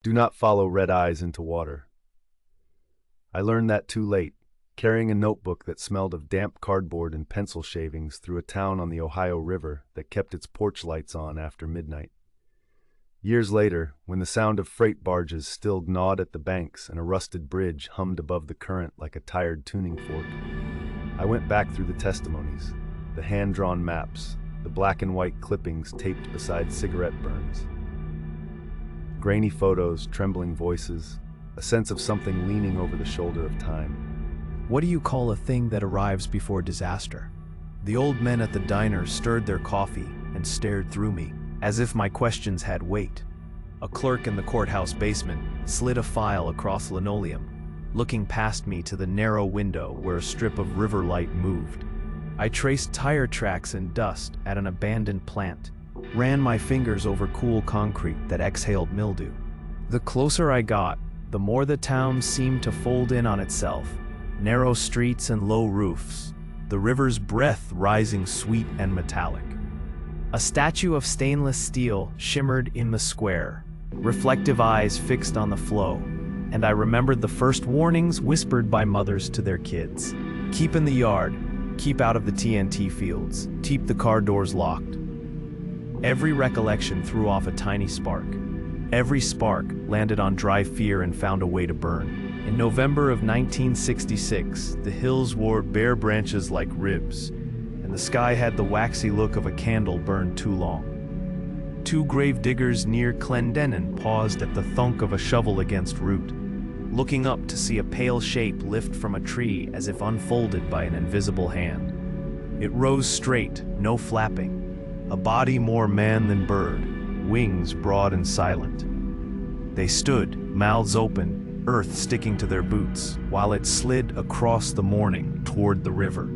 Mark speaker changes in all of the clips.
Speaker 1: Do not follow red eyes into water. I learned that too late, carrying a notebook that smelled of damp cardboard and pencil shavings through a town on the Ohio River that kept its porch lights on after midnight. Years later, when the sound of freight barges still gnawed at the banks and a rusted bridge hummed above the current like a tired tuning fork, I went back through the testimonies, the hand-drawn maps, the black and white clippings taped beside cigarette burns. Grainy photos, trembling voices, a sense of something leaning over the shoulder of time.
Speaker 2: What do you call a thing that arrives before disaster? The old men at the diner stirred their coffee and stared through me, as if my questions had weight. A clerk in the courthouse basement slid a file across linoleum, looking past me to the narrow window where a strip of river light moved. I traced tire tracks and dust at an abandoned plant, ran my fingers over cool concrete that exhaled mildew. The closer I got, the more the town seemed to fold in on itself. Narrow streets and low roofs, the river's breath rising sweet and metallic. A statue of stainless steel shimmered in the square, reflective eyes fixed on the flow, and I remembered the first warnings whispered by mothers to their kids. Keep in the yard, keep out of the TNT fields, keep the car doors locked. Every recollection threw off a tiny spark. Every spark landed on dry fear and found a way to burn. In November of 1966, the hills wore bare branches like ribs, and the sky had the waxy look of a candle burned too long. Two grave diggers near Clendenin paused at the thunk of a shovel against root, looking up to see a pale shape lift from a tree as if unfolded by an invisible hand. It rose straight, no flapping, a body more man than bird, wings broad and silent. They stood, mouths open, earth sticking to their boots, while it slid across the morning toward the river.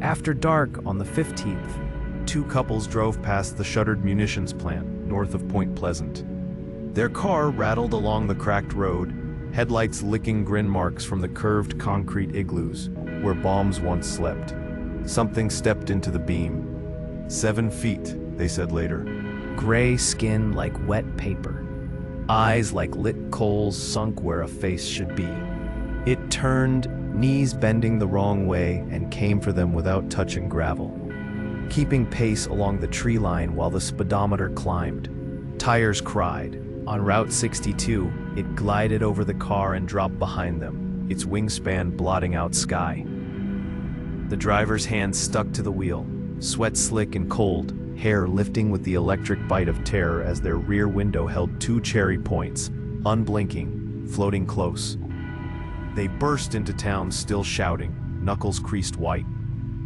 Speaker 2: After dark on the 15th, two couples drove past the shuttered munitions plant north of Point Pleasant. Their car rattled along the cracked road, headlights licking grin marks from the curved concrete igloos where bombs once slept. Something stepped into the beam. 7 feet, they said later. Gray skin like wet paper. Eyes like lit coals sunk where a face should be. It turned, knees bending the wrong way, and came for them without touching gravel, keeping pace along the tree line while the speedometer climbed. Tires cried. On Route 62, it glided over the car and dropped behind them, its wingspan blotting out sky. The driver's hands stuck to the wheel, sweat slick and cold, hair lifting with the electric bite of terror as their rear window held two cherry points, unblinking, floating close. They burst into town still shouting, knuckles creased white.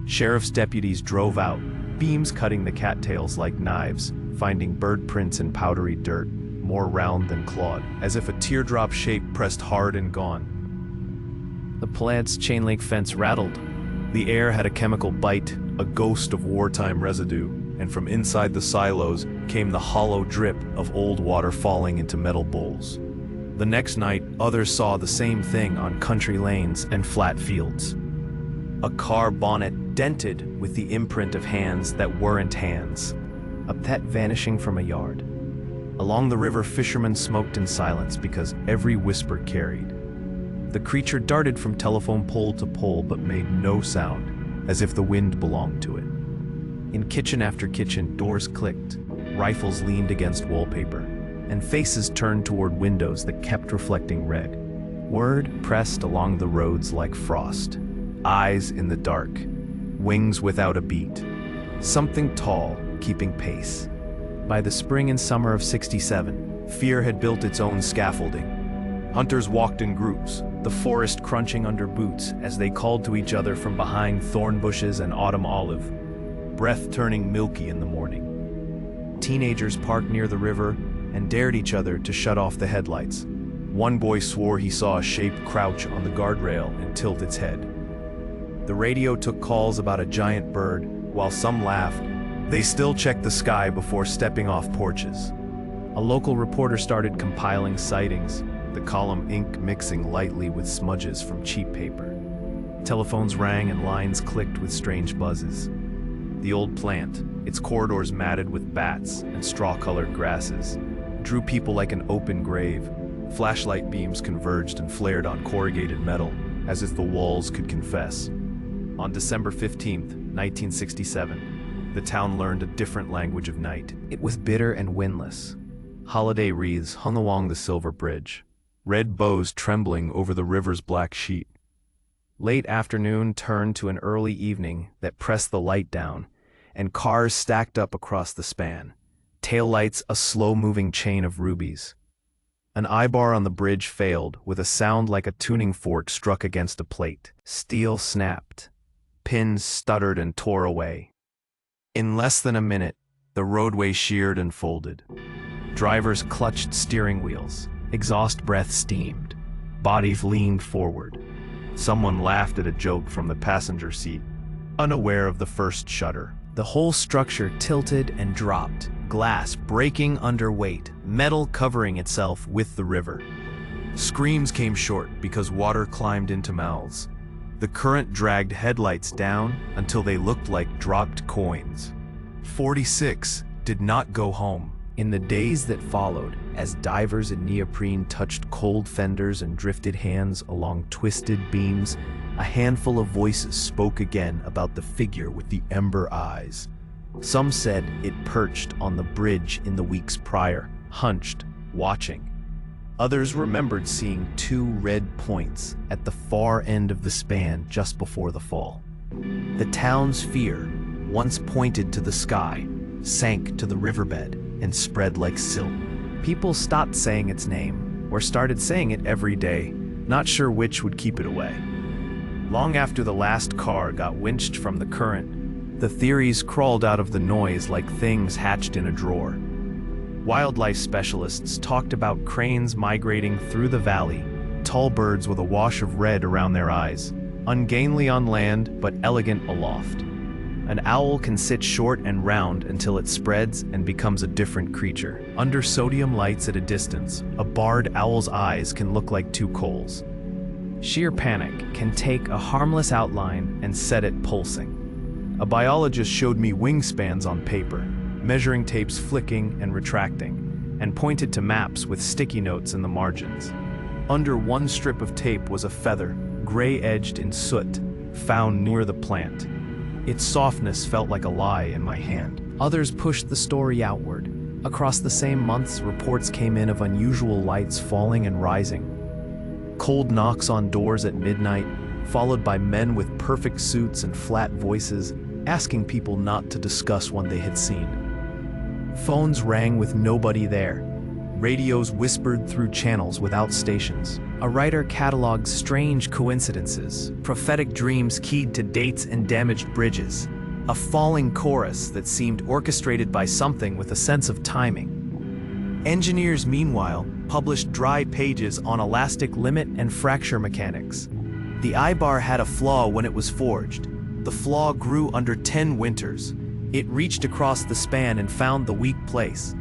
Speaker 2: Sheriff's deputies drove out, beams cutting the cattails like knives, finding bird prints in powdery dirt, more round than clawed, as if a teardrop shape pressed hard and gone. The plant's chain-link fence rattled. The air had a chemical bite, a ghost of wartime residue, and from inside the silos came the hollow drip of old water falling into metal bowls. The next night, others saw the same thing on country lanes and flat fields. A car bonnet dented with the imprint of hands that weren't hands. A pet vanishing from a yard. Along the river, fishermen smoked in silence because every whisper carried. The creature darted from telephone pole to pole but made no sound, as if the wind belonged to it. In kitchen after kitchen, doors clicked, rifles leaned against wallpaper, and faces turned toward windows that kept reflecting red. Word pressed along the roads like frost. Eyes in the dark, wings without a beat. Something tall, keeping pace. By the spring and summer of '67, fear had built its own scaffolding. Hunters walked in groups, the forest crunching under boots as they called to each other from behind thorn bushes and autumn olive, breath turning milky in the morning. Teenagers parked near the river and dared each other to shut off the headlights. One boy swore he saw a shape crouch on the guardrail and tilt its head. The radio took calls about a giant bird, while some laughed. They still checked the sky before stepping off porches. A local reporter started compiling sightings, the column ink mixing lightly with smudges from cheap paper. Telephones rang and lines clicked with strange buzzes. The old plant, its corridors matted with bats and straw-colored grasses, drew people like an open grave, Flashlight beams converged and flared on corrugated metal, as if the walls could confess. On December 15th, 1967, the town learned a different language of night. It was bitter and windless. Holiday wreaths hung along the silver bridge, red bows trembling over the river's black sheet. Late afternoon turned to an early evening that pressed the light down, and cars stacked up across the span, taillights a slow-moving chain of rubies. An eye-bar on the bridge failed with a sound like a tuning fork struck against a plate. Steel snapped. Pins stuttered and tore away. In less than a minute, the roadway sheared and folded. Drivers clutched steering wheels. Exhaust breath steamed. Bodies leaned forward. Someone laughed at a joke from the passenger seat, unaware of the first shudder. The whole structure tilted and dropped, glass breaking under weight, metal covering itself with the river. Screams came short because water climbed into mouths. The current dragged headlights down until they looked like dropped coins. 46 did not go home. In the days that followed, as divers in neoprene touched cold fenders and drifted hands along twisted beams, a handful of voices spoke again about the figure with the ember eyes. Some said it perched on the bridge in the weeks prior, hunched, watching. Others remembered seeing two red points at the far end of the span just before the fall. The town's fear, once pointed to the sky, sank to the riverbed and spread like silt. People stopped saying its name, or started saying it every day, not sure which would keep it away. Long after the last car got winched from the current, the theories crawled out of the noise like things hatched in a drawer. Wildlife specialists talked about cranes migrating through the valley, tall birds with a wash of red around their eyes, ungainly on land but elegant aloft. An owl can sit short and round until it spreads and becomes a different creature. Under sodium lights at a distance, a barred owl's eyes can look like two coals. Sheer panic can take a harmless outline and set it pulsing. A biologist showed me wingspans on paper, measuring tapes flicking and retracting, and pointed to maps with sticky notes in the margins. Under one strip of tape was a feather, gray-edged in soot, found near the plant. Its softness felt like a lie in my hand. Others pushed the story outward. Across the same months, reports came in of unusual lights falling and rising. Cold knocks on doors at midnight, followed by men with perfect suits and flat voices, asking people not to discuss what they had seen. Phones rang with nobody there. Radios whispered through channels without stations. A writer cataloged strange coincidences, prophetic dreams keyed to dates and damaged bridges. A falling chorus that seemed orchestrated by something with a sense of timing. Engineers, meanwhile, published dry pages on elastic limit and fracture mechanics. The eye-bar had a flaw when it was forged. The flaw grew under 10 winters. It reached across the span and found the weak place.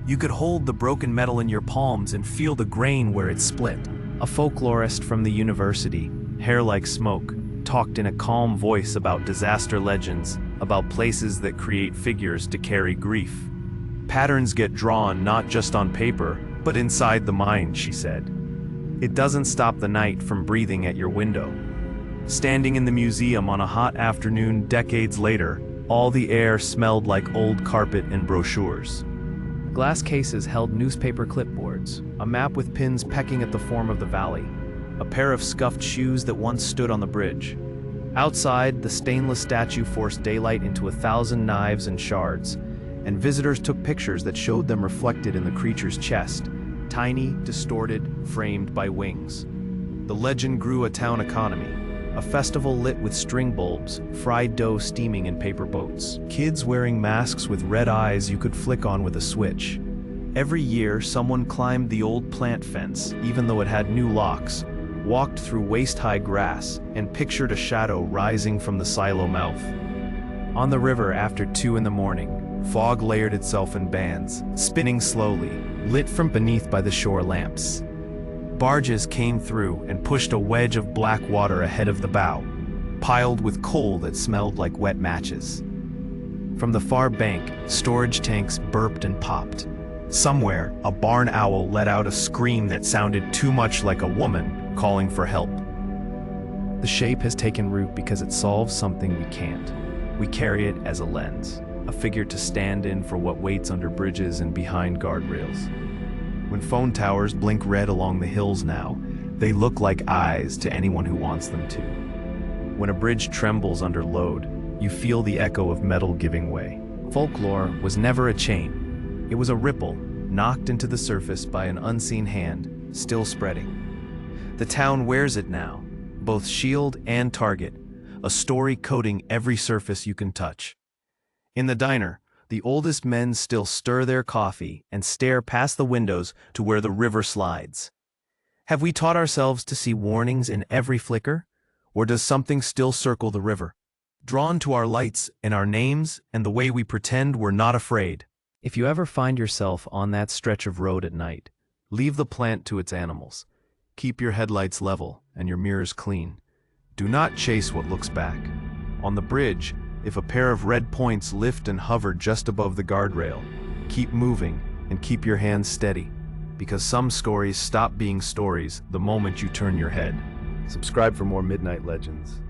Speaker 2: You could hold the broken metal in your palms and feel the grain where it split. A folklorist from the university, hair like smoke, talked in a calm voice about disaster legends, about places that create figures to carry grief. Patterns get drawn not just on paper, but inside the mind, she said. It doesn't stop the night from breathing at your window. Standing in the museum on a hot afternoon decades later, all the air smelled like old carpet and brochures. Glass cases held newspaper clipboards, a map with pins pecking at the form of the valley, a pair of scuffed shoes that once stood on the bridge. Outside, the stainless statue forced daylight into 1,000 knives and shards, and visitors took pictures that showed them reflected in the creature's chest, tiny, distorted, framed by wings. The legend grew a town economy, a festival lit with string bulbs, fried dough steaming in paper boats, kids wearing masks with red eyes you could flick on with a switch. Every year, someone climbed the old plant fence, even though it had new locks, walked through waist-high grass, and pictured a shadow rising from the silo mouth. On the river after 2 in the morning, fog layered itself in bands, spinning slowly, lit from beneath by the shore lamps. Barges came through and pushed a wedge of black water ahead of the bow, piled with coal that smelled like wet matches. From the far bank, storage tanks burped and popped. Somewhere, a barn owl let out a scream that sounded too much like a woman calling for help. The shape has taken root because it solves something we can't. We carry it as a lens, a figure to stand in for what waits under bridges and behind guardrails. When phone towers blink red along the hills now, they look like eyes to anyone who wants them to. When a bridge trembles under load, you feel the echo of metal giving way. Folklore was never a chain. It was a ripple, knocked into the surface by an unseen hand, still spreading. The town wears it now, both shield and target, a story coating every surface you can touch. In the diner, the oldest men still stir their coffee and stare past the windows to where the river slides. Have we taught ourselves to see warnings in every flicker? Or does something still circle the river, drawn to our lights and our names and the way we pretend we're not afraid? If you ever find yourself on that stretch of road at night, leave the plant to its animals. Keep your headlights level and your mirrors clean. Do not chase what looks back. On the bridge, if a pair of red points lift and hover just above the guardrail, keep moving and keep your hands steady, because some stories stop being stories the moment you turn your head.
Speaker 1: Subscribe for more Midnight Legends.